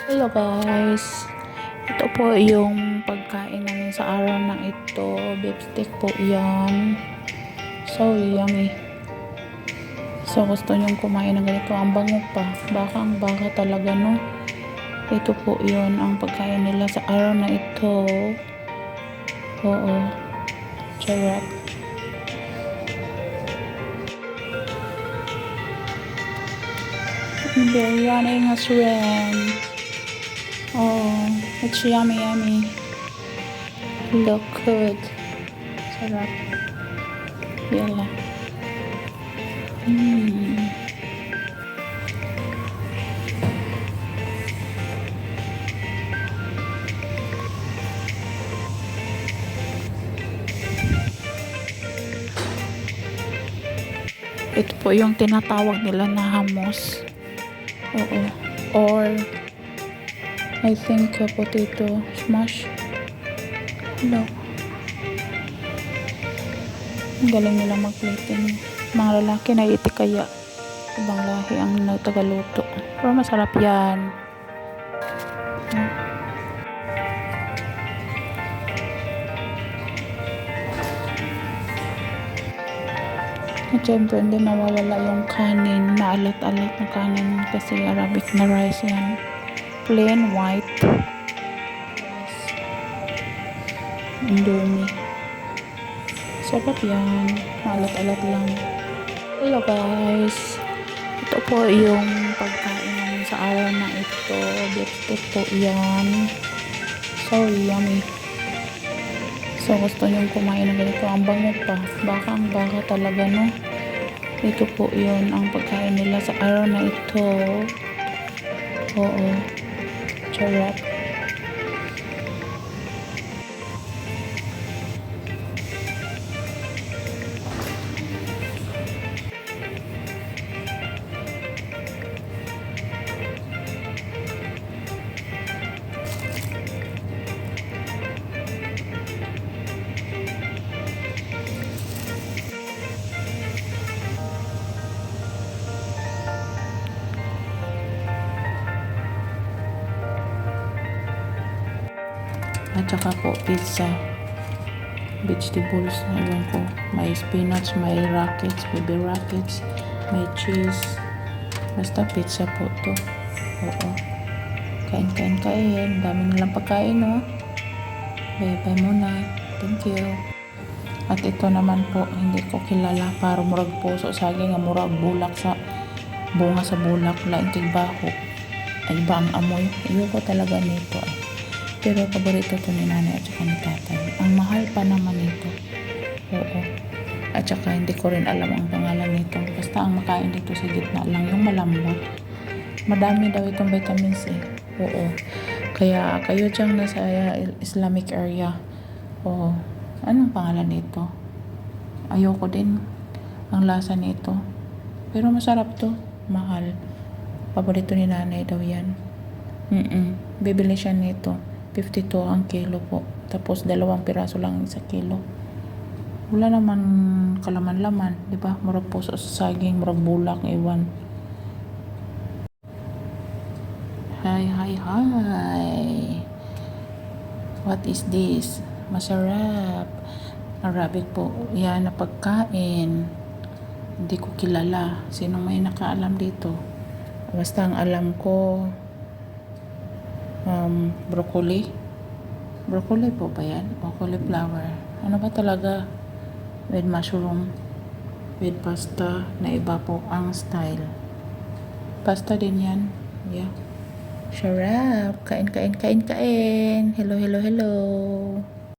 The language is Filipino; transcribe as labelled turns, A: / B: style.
A: Hello guys, ito po yung pagkain namin sa araw na ito. Beef steak po yan. So yummy. So gusto nyong kumain ng ganito, ang bango pa. Baka ang baka talaga, no? Ito po yun ang pagkain nila sa araw na ito. Oo, charap. Biryani nga shrimp. Oh, it's yummy yummy. Look good. Sarap. Yala. Ito po yung tinatawag nila na hummus. Oo. Or I think potato smash. Look. Ang galing nila mag-plating. Mga lalaki na kaya ibang lahi ang nagtagaluto. Pero masarap yan. At syempre hindi mawawala yung kanin, maalat-alat na kanin kasi Arabic na rice yan. Plain white Indomie. Sarap yan, maalat-alat lang. Hello guys, ito po yung pagkain namin sa araw na ito. Beef steak po yan. So yummy. So gusto nyong kumain ng ganito, ang bango pa. Baka ang baka talaga, no? Ito po yun ang pagkain nila sa araw na ito. Oo, charap. At saka po pizza, vegetables, ewan ko, may spinach, may rockets, baby rockets, may cheese, basta pizza po to. Oo, kain, dami nilang pagkain, no? Bye muna, thank you. At ito naman po, hindi ko kilala, para murag puso saging nga murag bulak sa bunga sa bulak, laing tigbaho, ay iba ang amoy. Ayoko talaga nito pero paborito to ni nanay at saka ni tatay. Ang mahal pa naman nito. Oo. At saka hindi ko rin alam ang pangalan nito. Basta ang makain dito sa gitna lang yung malambot. Madami daw itong vitamins C. Oo. Kaya kayo dyan nasa Islamic area. Oo. Anong pangalan nito? Ayoko din ang lasa nito. Pero masarap to. Mahal. Paborito ni nanay daw yan. Bibili siya nito. 52 ang kilo po. Tapos 2 piraso lang sa kilo. Wala naman kalaman-laman, di ba? Murag puso sa saging, murag bulak, iwan. Hi. What is this? Masarap. Arabic po. Yan na pagkain. Hindi ko kilala. Sino may nakaalam dito? Basta ang alam ko, broccoli po ba yan? O cauliflower, ano ba talaga, with mushroom, with pasta na iba po ang style. Pasta din yan. Yeah, sarap. Kain. Hello.